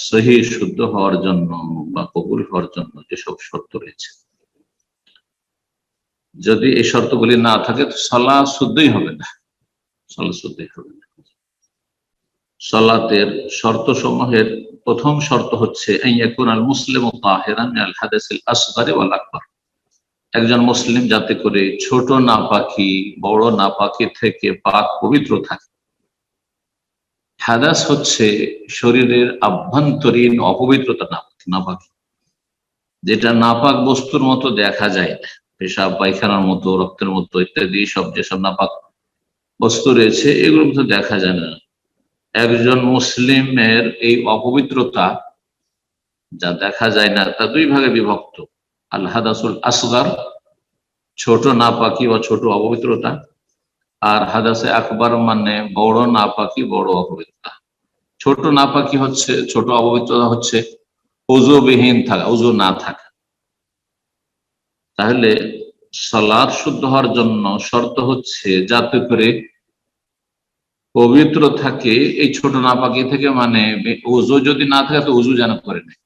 সহি শুদ্ধ হওয়ার জন্য বা কবুল হওয়ার জন্য যেসব শর্ত রয়েছে, যদি এই শর্তগুলি না থাকে তো সালাত শুদ্ধই হবে না, সালাত শুদ্ধই হবে না। সালাতের শর্ত সমূহের প্রথম শর্ত হচ্ছে আল মুসলিম তাহিরান মিনাল হাদাসিল আসগার ওয়াল আকবার, একজন মুসলিম যাতে করে ছোট নাপাকি বড় নাপাকি থেকে পাক পবিত্র থাকে। হাদাস হচ্ছে শরীরের আভ্যন্তরীণ অপবিত্রতা, নাপাকি যেটা নাপাক বস্তুর মতো দেখা যায় না, পেশাব পায়খানার মতো রক্তের মতো ইত্যাদি সব যেসব নাপাক বস্তু রয়েছে এগুলোর মতো দেখা যায় না। একজন মুসলিমের এই অপবিত্রতা যা দেখা যায় না তা দুই ভাগে বিভক্ত। আল হাদাসুল আসগার, ছোট নাপাকি বা ছোট অপবিত্রতা, আর হাদাসে আকবার মানে বড় নাপাকি বড় অপবিত্রতা। ছোট নাপাকি হচ্ছে, ছোট অপবিত্রতা হচ্ছে ওযুবিহীন থাকা, ওযু না থাকা। তাহলে সালাত শুদ্ধ হওয়ার জন্য শর্ত হচ্ছে যাতে করে পবিত্র থাকে এই ছোট নাপাকি থেকে, মানে ওযু যদি না থাকে তো ওযু যেন করে নেয়।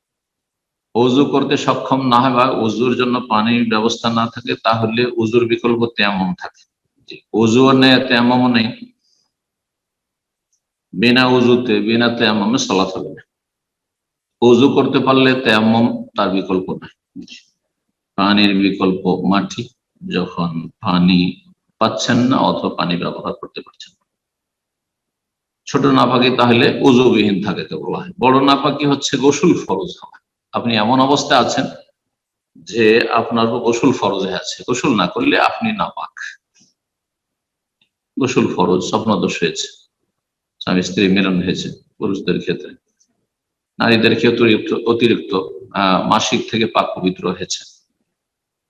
ওযু করতে সক্ষম না হয় বা ওযুর জন্য পানির ব্যবস্থা না থাকে তাহলে ওযুর বিকল্প তায়াম্মুম থাকে। ওযুও নেই তায়াম্মুমও নেই, বিনা ওযুতে বিনা তায়াম্মুমে সালাত হবে না। ওযু করতে পারলে তায়াম্মুম তার বিকল্প নাই। পানির বিকল্প মাটি, যখন পানি পাচ্ছেন না অথবা পানি ব্যবহার করতে পারছেন না। ছোট নাপাকি তাহলে ওযুবিহীন থাকে বলা হয়। বড় নাপাকি হচ্ছে গোসল ফরজ হওয়া। আপনি এমন অবস্থা আছেন যে আপনার গোসল ফরজে আছে, গোসল না করলে আপনি নাপাক। গোসল ফরজ, স্বপ্নদোষ হয়েছে, স্বামী স্ত্রী মিলন হয়েছে পুরুষদের ক্ষেত্রে, নারীদের ক্ষেত্রে অতিরিক্ত মাসিক থেকে পাক পবিত্র হয়েছে,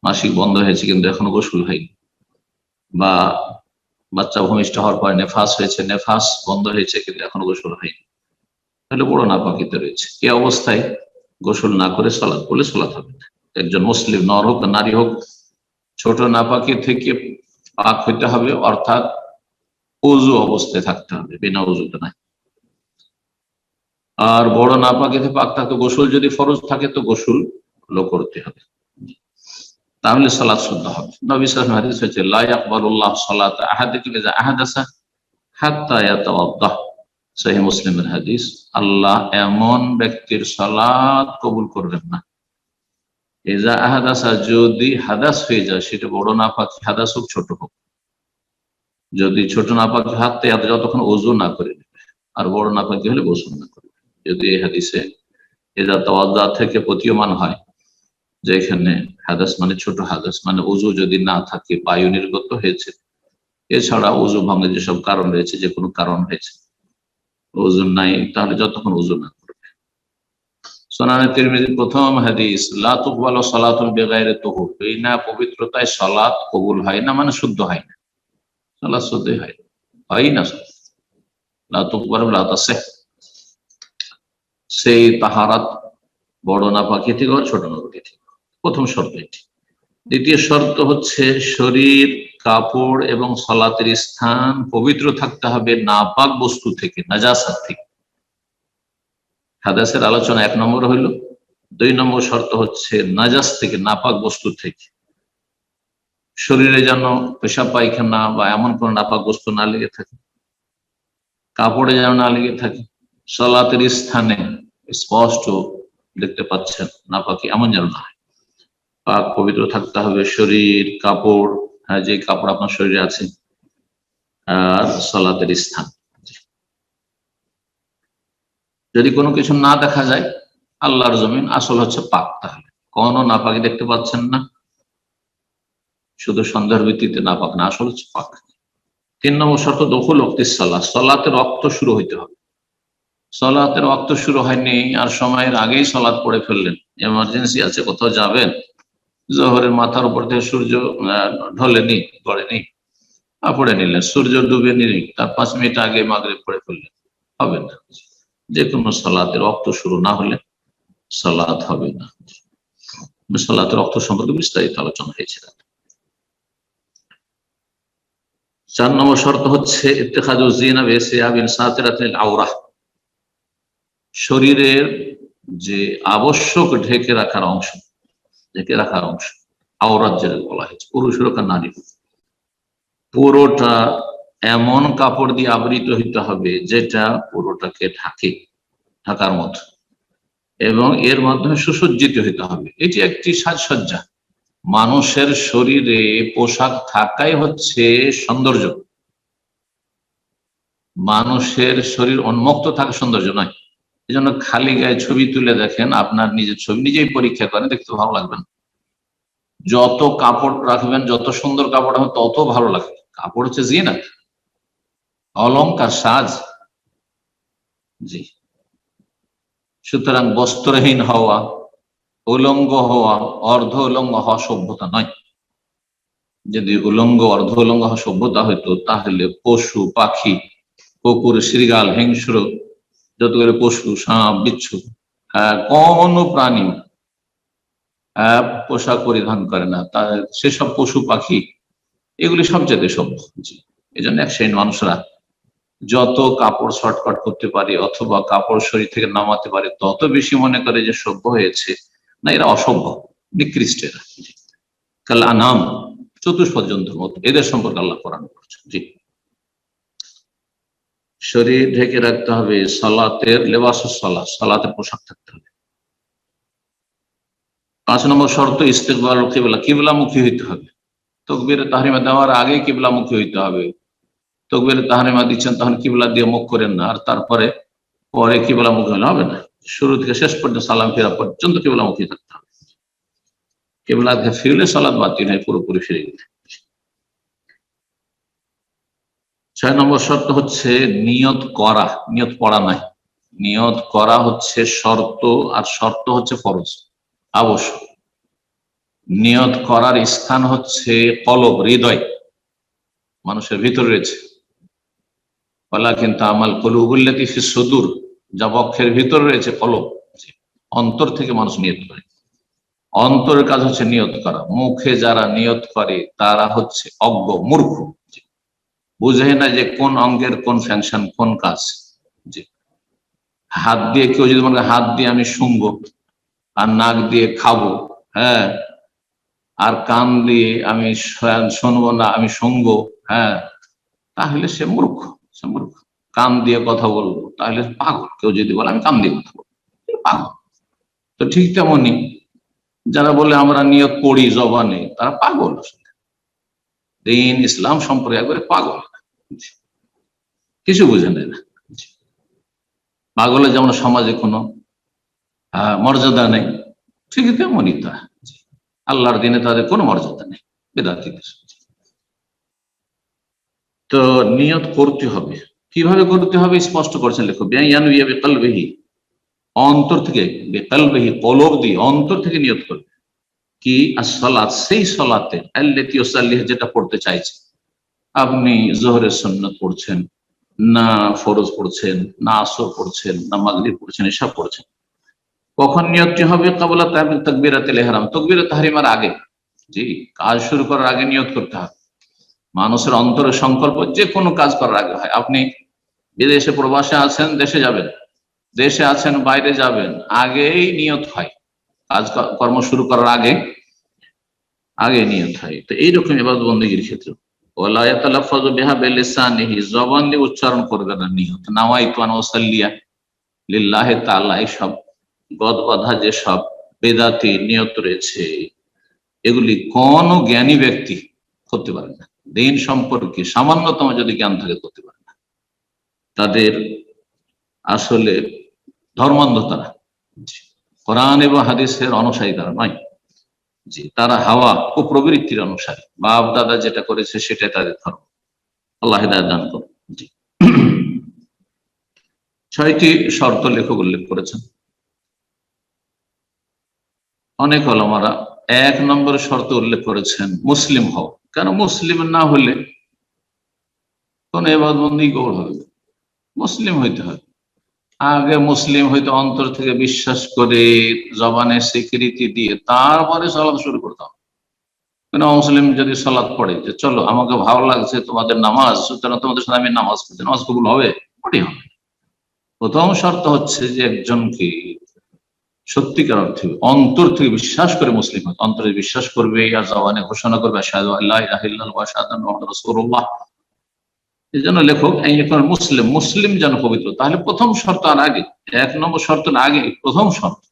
মাসিক বন্ধ হয়েছে কিন্তু এখনো গোসল হয়নি, বা বাচ্চা ভূমিষ্ঠ হওয়ার পরে নেফাস হয়েছে, নেফাস বন্ধ হয়েছে কিন্তু এখনো গোসল হয়নি, তাহলে বড় নাপাকিতে রয়েছে। এই অবস্থায় গোসল না করে সালাত পড়লে সালাত হবে না। একজন মুসলিম নর হোক নারী হোক ছোট নাপাকি থেকে পাক হইতে হবে, অর্থাৎ ওযু অবস্থায় থাকতে হবে, বিনা ওযুতে নাই। আর বড় নাপাকিতে পাক থাকতে গোসল যদি ফরজ থাকে তো গোসল করতে হবে, তাহলে সালাত শুদ্ধ হবে। নবী সাল্লাল্লাহু আলাইহি ওয়াসাল্লাম হাদিস হচ্ছে লা ইয়াকবালুল্লাহু সালাতা আহাদিকুম ইযা আহাদাসা হাত্তা ইয়াতাওয়াদ্দাহ, সহিহ মুসলিমের হাদিস। আল্লাহ এমন ব্যক্তির সালাত কবুল করবেন না ইযা আহাদাসা, যদি হাদাস হয়ে যায়, সেটা বড় নাপাকি হাদাস হোক ছোট হোক। যদি ছোট নাপাকি হাতে যতক্ষণ ওযু না করে নেবে, আর বড় নাপাকি হলে গোসল না করবে। যদি এই হাদিসে ইযা তাওয়াদ্দা থেকে প্রতীয়মান হয় যে এখানে হাদাস মানে ছোট হাদাস, মানে ওযু যদি না থাকে, বায়ু নির্গত হয়েছে, এছাড়া ওযু ভাঙে যেসব কারণ রয়েছে, যে কোনো কারণ হয়েছে, ওযু নাই, তাহলে যতক্ষণ ওযু না করবে। সুনানে তিরমিজির প্রথম হাদিস, লা তুকবালু সালাতুন বিগাইরি তুহুর, বিনা পবিত্রতায় সালাত কবুল হয় না, মানে শুদ্ধ হয় না, সালাত শুদ্ধই হয় না। লা তুকবালু লা তাসিহ, সেই তাহারাত বড় নাপাকি থেকে ছোট নাপাকি থেকে। প্রথম শর্ত এটি। দ্বিতীয় শর্ত হচ্ছে শরীর, কাপড় এবং সালাতের স্থান পবিত্র থাকতে হবে নাপাক বস্তু থেকে, নাজাসাত থেকে। হাদাসের আলোচনা 1 নম্বর হইল। 2 নম্বর শর্ত হচ্ছে নাজাস থেকে, নাপাক বস্তু থেকে। শরীরে যেন পেশাব পায়খানা বা এমন কোন নাপাক বস্তু না লেগে থাকে, কাপড়ে যেন না লেগে থাকে, সালাতের স্থানে স্পষ্ট দেখতে পাচ্ছেন নাপাকি, এমন যেন না হয়। পাক পবিত্র থাকতে হবে শরীর, কাপড়, যে কাপড় আপনার শরীরে আছে, আর সালাতের স্থান। যদি কোনো কিছু না দেখা যায়, আল্লাহর জমিন আসল হচ্ছে পাক, তাহলে কোনো নাপাকি দেখতে পাচ্ছেন না, শুধু সন্দেহের ভিত্তিতে নাপাক না, আসল হচ্ছে পাক। 3 নম্বর শর্ত দখুল ওয়াক্তিস সালাত, সালাতের ওয়াক্ত শুরু হইতে হবে। সালাতের ওয়াক্ত শুরু হয়নি আর সময়ের আগেই সালাত পড়ে ফেললেন, এমার্জেন্সি আছে, কোথাও যাবেন, জোহরের মাথার উপর থেকে সূর্য ঢলেনি, পড়েনি, পড়ে নিলেন, সূর্য ডুবে নিলেন, তার 5 মিনিট আগে মাগরিব পড়ে ফেললেন, হবে না। যে কোনো সালাতের ওয়াক্ত শুরু না হলে সালাত হবে না। সালাতের ওয়াক্ত সম্পর্কে বিস্তারিত আলোচনা হয়েছে। 4 নম্বর শর্ত হচ্ছে ইত্তেখাযু যিনা বিসিয়াবিন সাতিরাতিল আওরাহ, শরীরের যে আবশ্যক ঢেকে রাখার অংশ, আওরাত যেটা বলা হয়েছে, পুরুষ হোক আর নারী হোক, পুরোটা এমন কাপড় দিয়ে আবৃত হইতে হবে যেটা পুরোটাকে ঢাকার মতো, এবং এর মাধ্যমে সুসজ্জিত হইতে হবে। এটি একটি সাজসজ্জা। মানুষের শরীরে পোশাক থাকাই হচ্ছে সৌন্দর্য। মানুষের শরীর উন্মুক্ত থাকা সৌন্দর্য নয়। এই জন্য খালি গায়ে ছবি তুলে দেখেন, আপনার নিজের ছবি নিজেই পরীক্ষা করেন, দেখতে ভালো লাগবে না। যত কাপড় রাখবেন, যত সুন্দর কাপড় হবে, তত ভালো লাগবে। কাপড় হচ্ছে জিনাত, অলংকার, সাজ। জি, সুতরাং বস্ত্রহীন হওয়া, উলঙ্গ হওয়া, অর্ধ উলঙ্গ হওয়া সভ্যতা নয়। যদি উলঙ্গ, অর্ধ উলঙ্গ হওয়া সভ্যতা হইতো, তাহলে পশু পাখি, কুকুর, শৃগাল, হিংস্র যতগুলো পশু, সাপ, বিচ্ছু, কোন প্রাণী পোশাক পরিধান করে না। সেসব পশু পাখি এগুলি সবচেয়ে সভ্য। এই জন্য এক শ্রেণীর মানুষরা যত কাপড় শর্টকাট করতে পারে অথবা কাপড় শরীর থেকে নামাতে পারে, তত বেশি মনে করে যে সভ্য হয়েছে। না, এরা অসভ্য, নিকৃষ্ট। এরা কাল আনাম, চতুষ্পদ জন্তুর মতো। এদের সম্পর্কে আল্লাহ কোরআন করছে। জি, শরীর ঢেকে রাখতে হবে। সালাতের লেবাসুস সালাত, সালাতের পোশাক থাকতে হবে। 5 নম্বর শর্ত ইস্তেকবাল কিবলা, কিবলামুখী হইতে হবে। তাকবীরে তাহরিমা দেওয়ার আগে কিবলামুখী হইতে হবে। তাকবীরে তাহরিমা দিচ্ছেন, তখন কিবলা দিয়ে মুখ করেন না, আর তারপরে পরে কিবলামুখী হলে হবে না। শুরু থেকে শেষ পর্যন্ত, সালাম ফেরা পর্যন্ত কিবলামুখী থাকতে হবে। কিবলাতে ফিরলে সালাত বাতিল হয়, পুরোপুরি ফিরে গেলে। 6 নম্বর শর্ত হচ্ছে নিয়ত করা, নিয়ত পড়া নাই। নিয়ত করা হচ্ছে শর্ত, আর শর্ত হচ্ছে ফরজ, আবশ্যক। নিয়ত করার স্থান হচ্ছে কলব, হৃদয়, মানুষের ভিতরে রয়েছে। ওয়ালাকিন তা'মাল কুলুবুল্লাতী ফিস সুদূর, যা বক্ষের ভিতরে রয়েছে, কলব। অন্তর থেকে মানুষ নিয়ত করে। অন্তরের কাজ হচ্ছে নিয়ত করা। মুখে যারা নিয়ত করে তারা হচ্ছে অজ্ঞ, মূর্খ, বুঝে না যে কোন অঙ্গের কোন ফ্যাংশন, কোন কাজ। জি, হাত দিয়ে কেউ যদি মনে হাত দিয়ে আমি শুনবো, আর নাক দিয়ে খাবো, হ্যাঁ, আর কান দিয়ে আমি শুনবো না, আমি শুনবো, হ্যাঁ, তাহলে সে মূর্খ। কান দিয়ে কথা বলবো, তাহলে পাগল। কেউ যদি বলে আমি কান দিয়ে কথা বলবো, পাগল। তো ঠিক তেমনি যারা বলে আমরা নিয়ত পড়ি জবানে, তারা পাগল। দিন ইসলাম সম্পর্কে একবারে পাগল, কিছু বুঝে নেয় না। পাগলের যেমন সমাজে কোনো মর্যাদা নেই, ঠিক তেমনই তা আল্লাহর দিনে তাদের কোনো মর্যাদা নেই, বেদাতীদের। তো নিয়ত করতে হবে। কিভাবে করতে হবে স্পষ্ট করছেন লেখক, বিকলবিহি, অন্তর থেকে, বিকলবিহি কলব দিয়ে, অন্তর থেকে নিয়ত করবে। কি as-সালাত, সেই সালাতের আল্লাতী ইউসাল্লিহা, যেটা পড়তে চাইছে। আপনি যোহরের সুন্নাত পড়ছেন না, ফরজ পড়ছেন না, আসর পড়ছেন না, মাগরিব পড়ছেন, এসব পড়ছেন। কখন নিয়তটি হবে? ক্বাবলা তাকবীরাতুল ইহরাম, তাকবীরাতুত তাহরিমার আগে। জি, কাজ শুরু করার আগে নিয়ত করতে হবে। মানুষের অন্তরের সংকল্প যে কোনো কাজ করার আগে হয়। আপনি বিদেশে প্রবাসে আছেন, দেশে যাবেন, দেশে আছেন, বাইরে যাবেন, আগেই নিয়ত হয়। কাজ কর্ম শুরু করার আগে নিয়ত হয়। তো এইরকম ইবাদত বন্দেগীর ক্ষেত্রে ওয়ালা ইয়াতালাফাযু বিহা বিলিসানিহি, জবান দিয়ে উচ্চারণ করবে না নিয়ত। নাওয়াইতু আন উসাল্লিয়া লিল্লাহি তাআলা, এইসব গদবাঁধা যেসব বেদাতি নিয়ত রয়েছে, এগুলি কোন জ্ঞানী ব্যক্তি করতে পারে না। দিন সম্পর্কে সামান্যতম যদি জ্ঞান থাকে করতে পারে না। তাদের আসলে ধর্মান্ধ তারা, কোরআন এবং হাদিসের অনুসারী তারা নয়। জি, তারা হাওয়া ও প্রবৃত্তির অনুসারী। বাপ দাদা যেটা করেছে সেটাই তাদের ধর্ম। আল্লাহ হিদায়াত দান করুন। জি, 6টি শর্ত লেখক উল্লেখ করেছেন। অনেক ওলামারা 1 নম্বর শর্ত উল্লেখ করেছেন মুসলিম হও। কেন? মুসলিম না হলে কোন ইবাদত বন্দেগী কবুল হবে না। মুসলিম হইতে হবে। আগে মুসলিম হইতে, অন্তর থেকে বিশ্বাস করে, জবানে স্বীকৃতি দিয়ে, তারপরে সালাত শুরু করতে হবে। কোন মুসলিম যদি সালাত পড়ে যে চলো আমাকে ভালো লাগছে তোমাদের নামাজ, সুতরাং তোমাদের সাথে আমি নামাজ পড়ছি, নামাজ কবুল হবে? মোটেই হবে। প্রথম শর্ত হচ্ছে যে একজনকে সত্যিকার অর্থে অন্তর থেকে বিশ্বাস করে মুসলিম হয়, অন্তরে বিশ্বাস করবে আর জবানে ঘোষণা করবে আশহাদু আল্লা ইলাহা ইল্লাল্লাহ ওয়া আশহাদু আন্না মুহাম্মাদার রাসূলুল্লাহ। এই জন্য লেখক মুসলিম মুসলিম যেন পবিত্র, তাহলে প্রথম শর্ত আর আগে, 1 নম্বর শর্ত না আগে প্রথম শর্ত,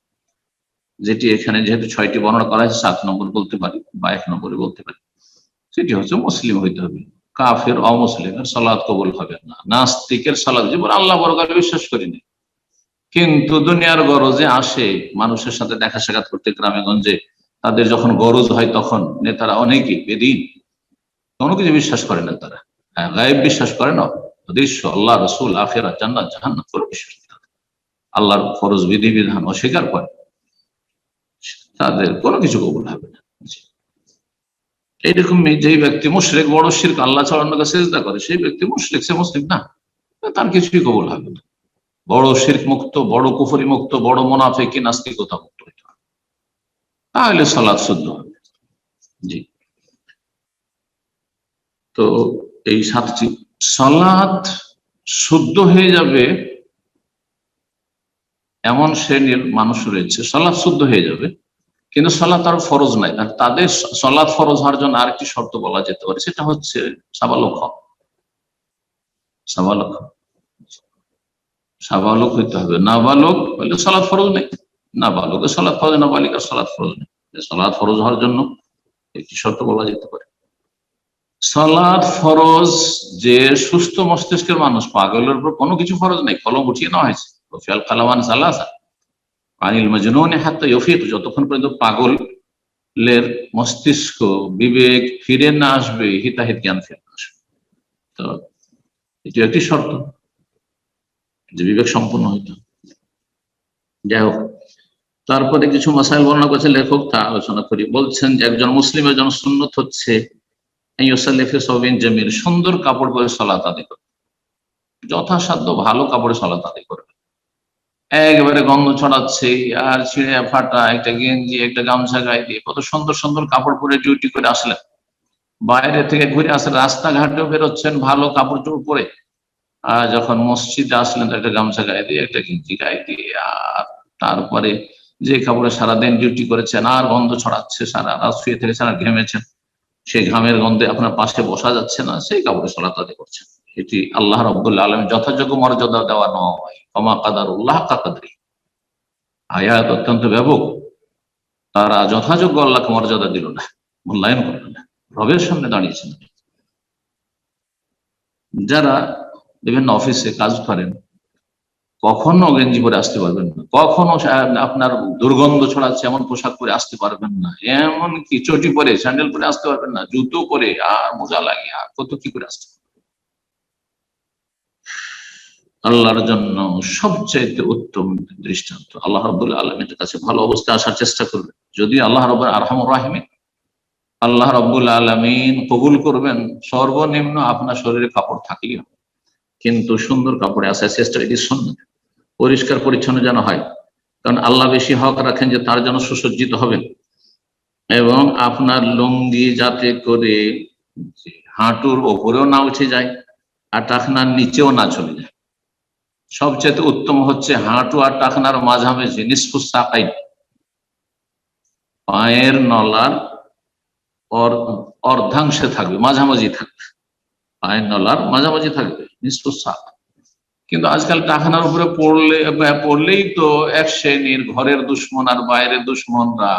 যেটি এখানে যেহেতু 6টি বর্ণনা করা হয়েছে 7 নম্বর বলতে পারি বা 1 নম্বরে বলতে পারি, সেটি হচ্ছে মুসলিম হইতে হবে। কাফের অমুসলিমের সালাত কবুল হবে না, নাস্তিকের সালাত, যেমন আল্লাহ পরকালে বিশ্বাস করিনি কিন্তু দুনিয়ার গরজে আসে মানুষের সাথে দেখা সাক্ষাৎ করতে গ্রামে গঞ্জে, তাদের যখন গরজ হয় তখন নেতারা অনেকেই বেদিন, কোনো কিছু বিশ্বাস করে না তারা, গায়েব বিশ্বাস করে না, দৃশ্য আল্লাহ রসুল আখিরাত জান্নাত জাহান্নাম কোনো বিশ্বাস করে না, আল্লাহর ফরজ বিধিবিধান অস্বীকার করে, তাদের কোনো কিছু কবুল হবে না। এইরকম যেই ব্যক্তি মুশরিক, বড় শিরক, আল্লাহ ছাড়া অন্যকে সিজদা করে, সেই ব্যক্তি মুশরিক, সে মুসলিম না, তার কিছুই কবুল হবে না। বড় শিরক মুক্ত, বড় কুফরি মুক্ত, বড় মুনাফিকি নাস্তিকতা মুক্ত হইতে হবে, তাহলে সালাত শুদ্ধ হবে। জি, তো এই 7টি সালাত শুদ্ধ হয়ে যাবে এমন শ্রেণীর মানুষ রয়েছে, সালাত শুদ্ধ হয়ে যাবে কিন্তু সালাত আর ফরজ নাই, আর তাদের সালাত ফরজ হওয়ার জন্য আরেকটি শর্ত বলা যেতে পারে, সেটা হচ্ছে সাবালক হওয়া। সাবালক সাবালক হইতে হবে, নাবালক হলে সালাত ফরজ নেই, নাবালকের সালাত ফরজ, নাবালিকার সালাত ফরজ নেই। সালাত ফরজ হওয়ার জন্য একটি শর্ত বলা যেতে পারে। সালাত ফরজ যে সুস্থ মস্তিষ্কের মানুষ, পাগলের উপর কোনো কিছু ফরজ নেই, কলম উঠিয়ে নেওয়া হয়েছে, রফিয়াল কালামান সালাসা আনিল মাজনুন হাত্তা ইউফিক, যতক্ষণ পর্যন্ত পাগলের মস্তিষ্ক বিবেক ফিরে না আসবে, হিতাহিত জ্ঞান ফিরে না আসবে, তো এটি একটি শর্ত যে বিবেক সম্পন্ন হইতে। যাই হোক, তারপরে কিছু মাসাইল বর্ণনা করেছে লেখক, তা আলোচনা করি। বলছেন যে একজন মুসলিমের জন্য সুন্নত হচ্ছে জামিল, সুন্দর কাপড় পরে সালাত আদায় করবে, যথাসাধ্য ভালো কাপড়ে সালাত আদায় করবে। একেবারে গন্ধ ছড়াচ্ছে আর ছিঁড়ে ফাটা একটা গেঞ্জি একটা গামছা গায়ে দিয়ে কত সুন্দর সুন্দর কাপড় পরে ডিউটি করে আসলেন, বাইরে থেকে ঘুরে আসলেন, রাস্তাঘাটেও বেরোচ্ছেন ভালো কাপড় চোপড় পরে, আর যখন মসজিদে আসলেন একটা গামছা গায়ে দিয়ে একটা গেঞ্জি গায়ে দিয়ে, আর তারপরে যে কাপড়ে সারাদিন ডিউটি করেছেন আর গন্ধ ছড়াচ্ছে, সারা রাত শুয়ে থেকে সারা ঘেমেছেন, সেই ঘামের গন্ধে আপনার পাশে বসা যাচ্ছে না, সেই কাপড়ে সালাত আদায় করছেন। এটি আল্লাহ রাব্বুল আলামিন যথাযোগ্য মর্যাদা দেওয়া নয়, কমা কাদারুল্লাহ কাকদরি, আয়াত অত্যন্ত ব্যাপক, তারা যথাযোগ্য আল্লাহকে মর্যাদা দিল না, মূল্যায়ন করল না, রবের সামনে দাঁড়িয়েছেন। যারা বিভিন্ন অফিসে কাজ করেন কখনো গেঞ্জি পরে আসতে পারবেন না, কখনো আপনার দুর্গন্ধ ছড়াচ্ছে এমন পোশাক পরে আসতে পারবেন না, এমন কি চটি পরে স্যান্ডেল পরে আসতে পারবেন না, জুতো পরে আর মোজা লাগিয়ে আর কত কি করে আসতে। আল্লাহর জন্য সবচাইতে উত্তম দৃষ্টান্ত, আল্লাহ রাব্বুল আলামিনের কাছে ভালো অবস্থায় আসার চেষ্টা করবেন। যদি আল্লাহ রাব্বুল আরহামুর রাহিমিন, আল্লাহ রাব্বুল আলামিন কবুল করবেন, সর্বনিম্ন আপনার শরীরে কাপড় থাকলেই হবে, কিন্তু সুন্দর কাপড়ে আসার চেষ্টা, এটি সুন্নাত, পরিষ্কার পরিচ্ছন্ন যেন হয়, কারণ আল্লাহ বেশি হক রাখেন যে তার জন্য সুসজ্জিত হবেন, এবং আপনার লুঙ্গি যাতে করে হাঁটুর ওপরেও না উঠে যায় আর টাকনার নিচেও না চলে যায়। সবচেয়ে উত্তম হচ্ছে হাঁটু আর টাকনার মাঝামাঝি, নিসফুস সাকাইন, পায়ের নলার অর্ধাংশে থাকবে, মাঝামাঝি থাকবে, পায়ের নলার মাঝামাঝি থাকবে, নিসফুস সাক। কিন্তু আজকাল টাকনার উপরে পড়লেই তো এক শ্রেণীর ঘরের দুশ্মন আর বাইরের দুশ্মনরা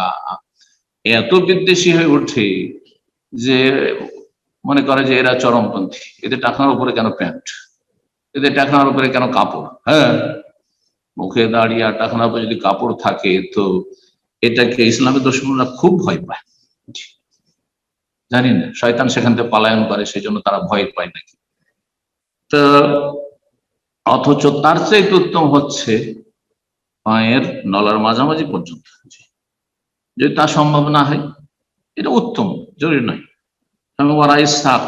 এত বিদ্বেষী হয়ে ওঠে যে মনে করে যে এরা চরমপন্থী, এদের টাকনার উপরে কেন প্যান্ট, এদের টাকনার উপরে কেন কাপড়। হ্যাঁ, মুখে দাঁড়িয়ে আর টাকনার উপরে যদি কাপড় থাকে তো এটাকে ইসলামের দুশ্মনরা খুব ভয় পায়, জানি না, শয়তান সেখান থেকে পলায়ন করে, সেই জন্য তারা ভয় পায় নাকি। তো অথচ তার চাইতে উত্তম হচ্ছে পায়ের নলার মাঝামাঝি পর্যন্ত, যদি তা সম্ভব না হয় এটা উত্তম, জরুরি নয়।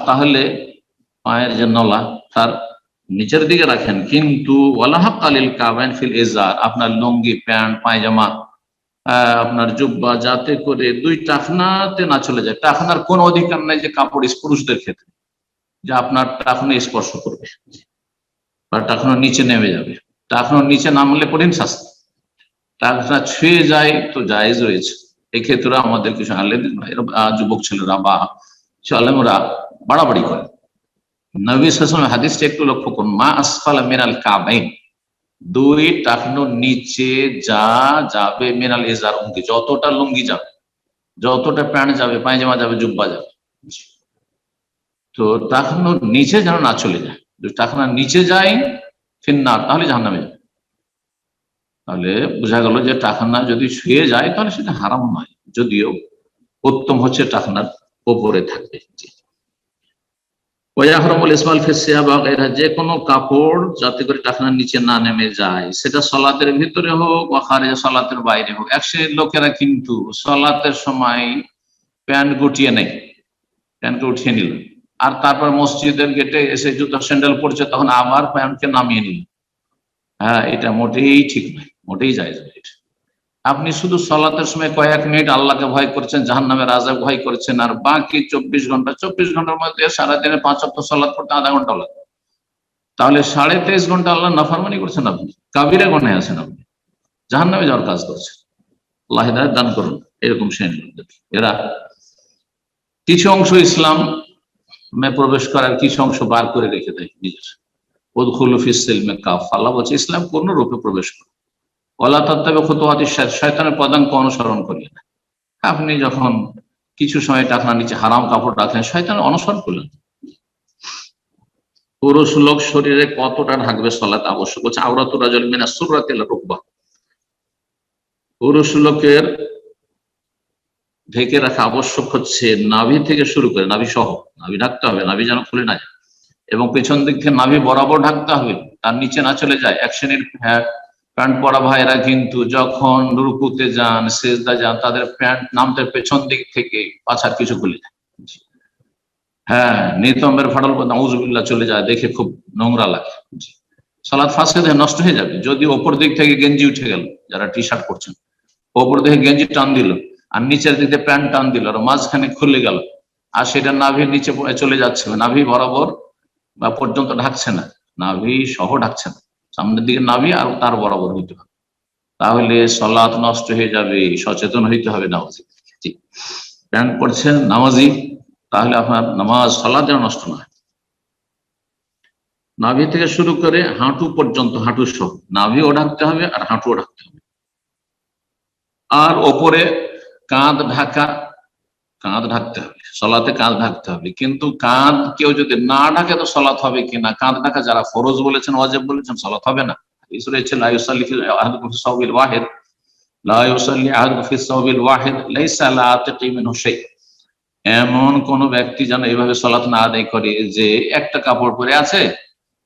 তাহলে পায়ের যে নলা তার নিচের দিকে রাখেন, কিন্তু ওয়ালাহাক আলিল কাবাইন ফিল ইজার, আপনার লুঙ্গি প্যান্ট পায়জামা আপনার জুব্বা যাতে করে দুই টাকনাতে না চলে যায়। টাকনার কোন অধিকার নাই যে কাপড় পুরুষদের ক্ষেত্রে যে আপনার টাকনা স্পর্শ করবে বা টাকনার নিচে নেমে যাবে, টাকনোর নিচে নামলে কঠিন শাস্তি, টাকনা ছুঁয়ে যায় তো জায়েজ রয়েছে। এক্ষেত্রে আমাদের কিছু আলেম, যুবক ছেলেরা বা আলেমরা বাড়াবাড়ি করে। নবী সাল্লাল্লাহু আলাইহি ওয়াসাল্লাম হাদিসটা একটু লক্ষ্য করুন, মা আসফালা মিনাল কাবাইন, দুই টাকনোর নিচে যা যাবে, মিনাল ইজার লুঙ্গি, যতটা লুঙ্গি যাবে, যতটা প্যান্ট যাবে, পায়জামা যাবে, জুব্বা যাবে, তো টাকনোর নিচে যেন না চলে যায়। যদি টাকনার নিচে যায় ফিন্নার, তাহলে জাহান্নামে যাবে। তাহলে বোঝা গেল যে টাকনা যদি ছুঁয়ে যায় তাহলে সেটা হারাম নয়, যদিও উত্তম হচ্ছে টাকনার ওপরে থাকবে। যে কোনো কাপড় যাতে করে টাকনার নিচে না নেমে যায়, সেটা সলাতের ভিতরে হোক বা খারিজে সলাতের বাইরে হোক। এক শ্রেণীর লোকেরা কিন্তু সলাতের সময় প্যান্ট গুটিয়ে নেই, প্যান্টকে উঠিয়ে নিল, আর তারপর মসজিদের গেটে এসে জুতো স্যান্ডেল পড়ছে, তখন আবার প্যান্টকে নামিয়ে নিল। হ্যাঁ, এটা মোটেই ঠিক নয়, মোটেই জায়েজ নয়। আপনি শুধু সলাতের সময় কয়েক মিনিট আল্লাহকে ভয় করছেন, জাহান্নামের আযাব ভয় করছেন, আর বাকি 24 ঘন্টার মধ্যে সারাদিনে 5 ওয়াক্ত সলাত করতে আধা ঘন্টা লাগে, তাহলে 23.5 ঘন্টা আল্লাহ নাফরমানি করছেন, আপনি কাবিরা গুনাহে আছেন, আপনি জাহান্নামে যাওয়ার কাজ করছেন। আল্লাহ হিদায়াত দান করুন এরকম শ্রেণীর লোকদের। এরা কিছু অংশ ইসলাম প্রবেশ করার, কিছু অংশ বার করে রেখে দেয় নিজের। উদখুলু ফিস সিলমি কাফা, আল্লাহ বলছে ইসলাম পূর্ণরূপে প্রবেশ করুন। ওয়ালা তাত্তাবিউ খুতুওয়াতিশ শাইতান, শয়তানের পদাঙ্ক অনুসরণ করিয়ে না। আপনি যখন কিছু সময় টাকনার নিচে হারাম কাপড় রাখলেন, শয়তানের অনুসরণ করলেন। পুরুষ লোক শরীরে কতটা ঢাকবে সলাত আবশ্যক হচ্ছে, আওরাতুর রাজুল মিনাস সুররাতি ইলা রুকবা, পুরুষ লোকের ঢেকে রাখা আবশ্যক হচ্ছে নাভি থেকে শুরু করে, নাভি সহ, নাভি ঢাকতে হবে, নাভি যেন খুলে না যায়, এবং পেছন দিক থেকে নাভি বরাবর ঢাকতে হবে, তার নিচে না চলে যায়। এক শ্রেণীর প্যান্ট পরা ভাইরা কিন্তু যখন রুকুতে যান, সেজদা যান, তাদের প্যান্ট নামতে পেছন দিক থেকে পাছার কিছু খুলে যায়। হ্যাঁ, নিতম্বের ফাটল নাউজুবিল্লাহ চলে যায়, দেখে খুব নোংরা লাগে। সালাত ফাসেদ, নষ্ট হয়ে যাবে। যদি ওপর দিক থেকে গেঞ্জি উঠে গেল, যারা টি শার্ট পরছেন, ওপর দিকে গেঞ্জি টান দিল আর নিচের দিকে প্যান্ট টান দিল, আর মাঝখানে খুলে গেল, আর সেটা নাভির নিচে চলে যাচ্ছে, নাভি বরাবর বা পর্যন্ত ঢাকছে না, নাভি সহ ঢাকছে না, সামনের দিকে নাভি আর তার বরাবর হইতে হবে, তাহলে সালাত নষ্ট হয়ে যাবে। সচেতন হইতে হবে নামাজি। প্যান্ট পরছেন নামাজি, তাহলে আপনার নামাজ সালাত যেন নষ্ট না হয়। নাভি থেকে শুরু করে হাঁটু পর্যন্ত, হাঁটু সহ নাভিও ঢাকতে হবে আর হাঁটুও ঢাকতে হবে। আর ওপরে কাঁধ ঢাকা, কাঁধ ঢাকতে হবে, সলাতে কাঁধ ঢাকতে হবে। কিন্তু কাঁধ কেউ যদি না ঢাকে তো সলাত হবে কিনা? কাঁধ ঢাকা যারা ফরজ বলেছেন, ওয়াজিব বলেছেন, সলাত হবে না। লা ইউসাল্লি ফি আহাদুকুম ফি সাওবিল ওয়াহিদ, লা ইউসাল্লি আহাদুকুম ফি সাওবিল ওয়াহিদ লাইসা লা আতিকি মিনহু শাই। এমন কোন ব্যক্তি যেন এইভাবে সলাত না আদায় করে যে একটা কাপড় পরে আছে,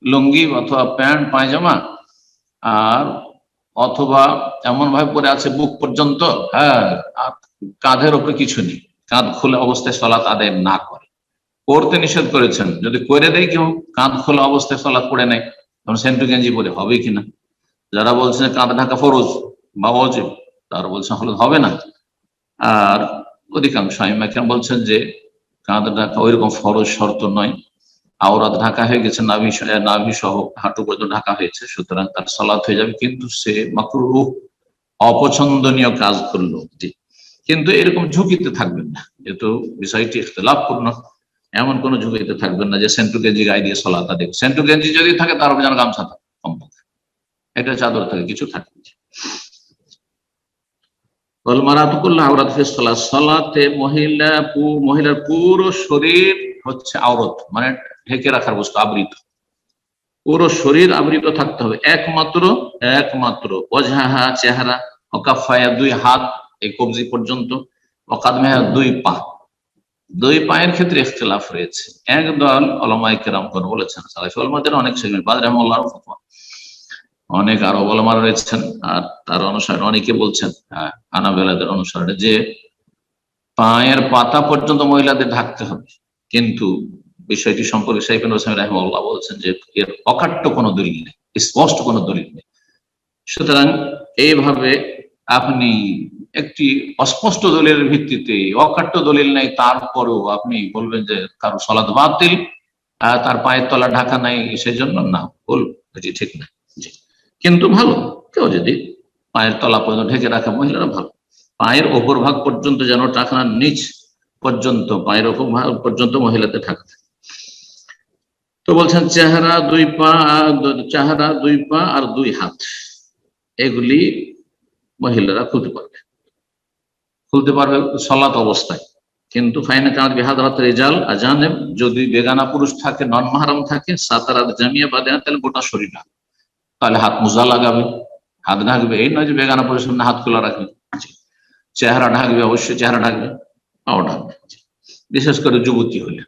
লুঙ্গি অথবা প্যান্ট পায়জামা, আর অথবা এমন ভাবে পরে আছে বুক পর্যন্ত, হ্যাঁ, আর কাঁধের উপরে কিছু নেই, কাঁধ খোলা অবস্থায় সলাত আদায় না করে। পড়তে নিষেধ করেছেন, যদি করে দেয় কেউ কাঁধ খোলা অবস্থায় সলাত পড়ে নেয়, তখন সেন্টু গেঞ্জি পরে হবে কিনা? যারা বলছেন কাঁধ ঢাকা ফরজ বা ওয়াজিব, তারা বলছেন হলে হবে না। আর অধিকাংশ আইম্মা বলছেন যে কাঁধ ঢাকা ওইরকম ফরজ শর্ত নয়, আওরাত ঢাকা হয়ে গেছে, নাভি সহ হাঁটু পর্যন্ত ঢাকা হয়েছে, সুতরাং তার সালাত হয়ে যাবে। কিন্তু সে মাকরুহ, অপছন্দনীয় কাজ করলো, কিন্তু এরকম ঝুঁকিতে থাকবেন না, যেহেতু বিষয়টি ইখতিলাফপূর্ণ। এমন কোন ঝুঁকিতে থাকবেন না যে সেন্টু গেঞ্জি গায়ে দিয়ে সলাত আদায়। সেন্টু গেঞ্জি যদি থাকে তার উপর যেন গামছা থাকে, কমপক্ষে একটা চাদর থাকে, কিছু থাকে। সালাতে মহিলার পুরো শরীর হচ্ছে আওরত, মানে ঢেকে রাখার বস্তু, আবৃত, পুরো শরীর আবৃত থাকতে হবে। একমাত্র ওয়াজহা, চেহারা, ওয়াকাফায়া, দুই হাত এই কবজি পর্যন্ত, ওয়াকাদমাহা, দুই পা। দুই পায়ের ক্ষেত্রে ইখতিলাফ রয়েছে। একদল উলামায়ে কেরাম বলেছেন, সালাফি উলামাদের অনেক সেগমেন্ট, বাদ রাহিমাহুল্লাহর ফতোয়া, অনেক আরো ওলামারা রয়েছেন, আর তার অনুসারে অনেকে বলছেন, হানাফিদের অনুসারে, যে পায়ের পাতা পর্যন্ত মহিলাদের ঢাকতে হবে। কিন্তু বিষয়টি সম্পর্কে শাইখ ইবনে উসাইমিন রাহিমাহুল্লাহ বলছেন যে এর অকাট্য কোনো দলিল নেই, স্পষ্ট কোনো দলিল নেই। সুতরাং এইভাবে আপনি একটি অস্পষ্ট দলিলের ভিত্তিতে, অকাট্য দলিল নেই, তারপরেও আপনি বলবেন যে কারো সালাত বাতিল, তার পায়ের তলা ঢাকা নাই, সেই জন্য না, ভুল, এটি ঠিক না। জি। কিন্তু ভালো কেউ যদি পায়ের তলা পর্যন্ত ঢেকে রাখে মহিলারা ভালো, পায়ের ওপর ভাগ পর্যন্ত যেন টাকনার নিচ পর্যন্ত, পায়ের ওপর ভাগ পর্যন্ত মহিলাদের থাকতে। তো বলছেন চেহারা, দুই পা আর দুই হাত এগুলি মহিলারা খুলতে পারবে সলাত অবস্থায়। কিন্তু ফাইনে কাঁদ বিহাদরাত রেজাল আজানেব, যদি বেগানা পুরুষ থাকে, নন মাহরাম থাকে, সাতারাত জামিয়া বাদে, তাহলে গোটা শরীর ঢাকবে। তাহলে হাত মোজা লাগাবে, হাত ঢাকবে, এই নয় যে বেগানা পুরুষ সামনে হাত খোলা রাখবে। চেহারা ঢাকবে, অবশ্যই চেহারা ঢাকবে, পাও ঢাকবে, বিশেষ করে যুবতী হলে।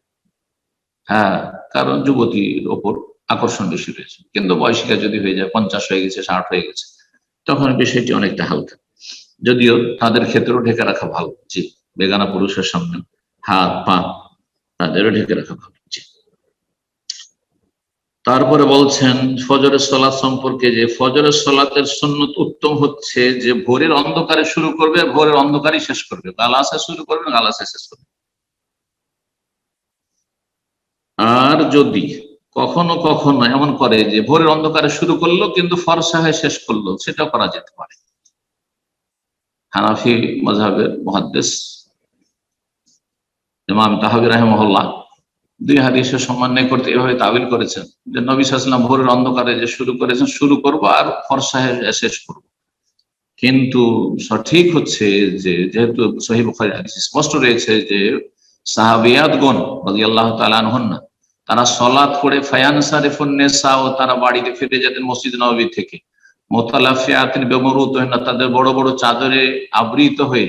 হ্যাঁ, কারণ যুবতীর ওপর আকর্ষণ বেশি রয়েছে। কিন্তু বয়সিকা যদি হয়ে যায়, 50 হয়ে গেছে, 60 হয়ে গেছে, তখন বিষয়টি অনেকটা হালকা। যদিও তাদের ক্ষেত্রেও ঢেকে রাখা ভালো, জি, বেগানা পুরুষের সামনে হাত পা তাদেরও ঢেকে রাখা ভালো, জি। তারপরে বলছেন ফজরের সালাত সম্পর্কে, যে ফজরের সালাতের সুন্নত উত্তম হচ্ছে যে ভোরের অন্ধকারে শুরু করবে, ভোরের অন্ধকারই শেষ করবে, গালাসে শুরু করবে, গালাসে শেষ করবে। আর যদি কখনো কখনো এমন করে যে ভোরের অন্ধকারে শুরু করলো কিন্তু ফরসা হয়ে শেষ করলো, সেটা করা যেতে পারে। হানাফি মাযহাবের মুহাদ্দিস ইমাম তাহাবী রাহিমাহুল্লাহ দুই হাদিসের সমন্বয় করতে এভাবে তাবিল করেছেন যে নবী সাল্লাল্লাহু আলাইহি ওয়াসাল্লাম ভোরের অন্ধকারে যে শুরু করেছেন, শুরু করবো আর ফরসা হয়ে শেষ করবো। কিন্তু সঠিক হচ্ছে যে যেহেতু সহিহ বুখারীর হাদিস স্পষ্ট রয়েছে যে সাহাবিয়াতগণ রাদিয়াল্লাহু তাআলা আনহুন্না তারা সালাত পড়ে ফায়ানসারিফুন নিসা, ও তারা বাড়িতে ফিরে যেতেন মসজিদ নববী থেকে, মুতালাফিয়াতিন বিমরুতিহিন্না, তাদের বড় বড় চাদরে আবৃত হয়ে,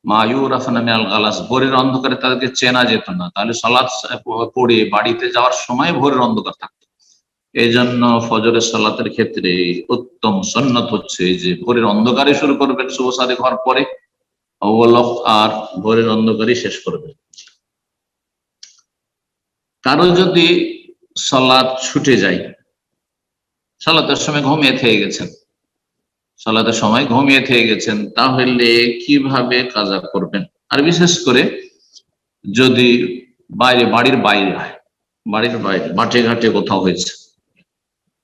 মা ইউরাফনা মিনাল গালাস, ভোরের অন্ধকারে তাদেরকে চেনা যেত না। তাহলে সালাত পড়ে বাড়িতে যাওয়ার সময় ভোরের অন্ধকার থাকতো। এই জন্য ফজরের সালাতের ক্ষেত্রে উত্তম সুন্নাত হচ্ছে যে ভোরের অন্ধকারে শুরু করবেন, শুভ সাদেক হওয়ার পরে, আর ভোরের অন্ধকারে শেষ করবেন। কারো যদি সালাত ছুটে যায়, সালাতের সময় ঘুমিয়ে থেকে গেছেন, তাহলে কিভাবে কাজা করবেন? আর বিশেষ করে যদি বাড়ির বাইরে মাঠে ঘাটে কোথাও হয়েছে,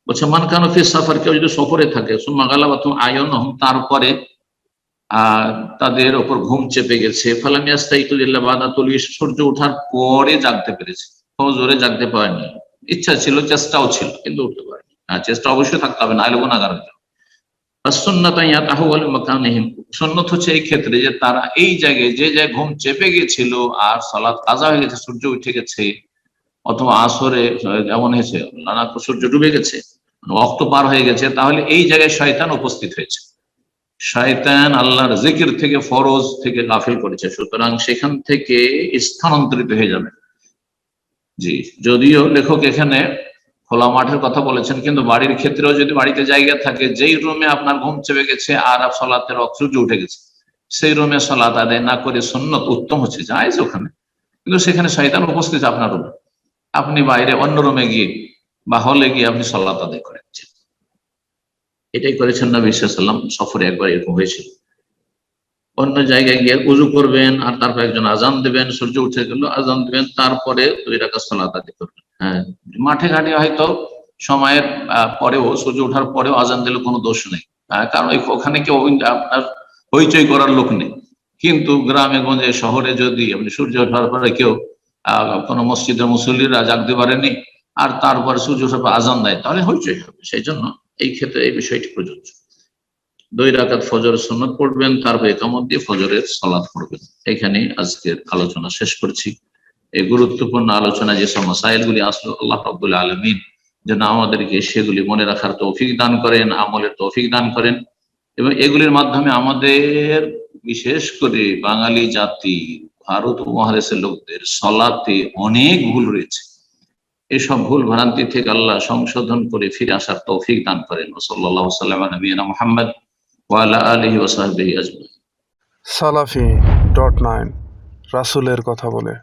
বলছে মান কানো ফি সাফার, কেউ যদি সফরে থাকে, সুম্মা গালাবাতুম আয়ুনুহুম, তারপরে তাদের ওপর ঘুম চেপে গেছে, ফালাম ইয়াস্তাইকিযু ইল্লা বা'দা তুলুই, সূর্য ওঠার পরে জাগতে পেরেছে, ফজরে জাগতে পারেনি, ইচ্ছা ছিল, চেষ্টাও ছিল, কিন্তু উঠতে পারেনি। চেষ্টা অবশ্যই থাকতে হবে, না হলে গুনাহগার হয়ে যাবে। সুন্নাত হচ্ছে এই ক্ষেত্রে যে তারা এই জায়গায়, যে জায়গায় ঘুম চেপে গেছিল আর সালাত কাজা হয়ে গেছে, সূর্য উঠে গেছে, অথবা আসরে যেমন হয়েছে সূর্য ডুবে গেছে, ওয়াক্ত পার হয়ে গেছে, তাহলে এই জায়গায় শয়তান উপস্থিত হয়েছে, শয়তান আল্লাহর জিকির থেকে, ফরজ থেকে গাফিল করেছে, সুতরাং সেখান থেকে স্থানান্তরিত হয়ে যাবে। জি, যদিও লেখক এখানে খোলা মাঠের কথা বলেছেন, কিন্তু বাড়ির ক্ষেত্রেও যদি বাড়িতে জায়গা থাকে, যেই রুমে আপনার ঘুম চেপে গেছে আর সালাতের সূর্য উঠে গেছে, সেই রুমে সালাত আদায় না করে সুন্নত উত্তম হচ্ছে, জায়েজ ওখানে, কিন্তু সেখানে শয়তান উপস্থিত আপনার রুমে, আপনি বাইরে অন্য রুমে গিয়ে বা হলে গিয়ে আপনি সালাত আদায় করেছেন। এটাই করেছেন নবী সাল্লাল্লাহু আলাইহি ওয়াসাল্লাম, সফরে একবার এরকম হয়েছিল। অন্য জায়গায় গিয়ে উযু করবেন আর তারপর একজন আজান দেবেন, সূর্য উঠে গেল, আজান দেবেন, তারপরে 2 রাকাত সালাত আদায় করবেন। হ্যাঁ, মাঠে ঘাটে হয়তো সময়ের পরেও, সূর্য ওঠার পরেও আজান দিলে কোনো দোষ নেই, কারণ ওখানে কেউ আপনার হইচই করার লোক নেই। কিন্তু গ্রামে গঞ্জে শহরে যদি আপনি সূর্য ওঠার পরে কেউ কোনো মসজিদের মুসল্লিরা জাগতে পারেনি আর তারপর সূর্য ওঠার পর আজান দেয়, তাহলে হইচই হবে। সেই জন্য এই ক্ষেত্রে এই বিষয়টি প্রযোজ্য। 2 রাকাত ফজরের সুন্নাত পড়বেন, তারপর ইকামত দিয়ে ফজরের সালাত পড়বেন। এখানে আজকের আলোচনা শেষ করছি। এই গুরুত্বপূর্ণ আলোচনা যে সব মাসাইলগুলি আসলো, আল্লাহ রাব্বুল আলামিন যেন আমাদেরকে সেগুলি মনে রাখার তৌফিক দান করেন, আমলের তৌফিক দান করেন, এবং এগুলির মাধ্যমে আমাদের, বিশেষ করে বাঙালি জাতি, ভারত উপমহাদেশের লোকদের সালাতে অনেক ভুল রয়েছে, এসব ভুল ভ্রান্তি থেকে আল্লাহ সংশোধন করে ফিরে আসার তৌফিক দান করেন। সাল্লাল্লাহু আলা নবিয়িনা মুহাম্মদ ওয়া আলা আলিহি ওয়া সাহবিহি আজমাইন। সালাফি.9 রাসূলের কথা বলে।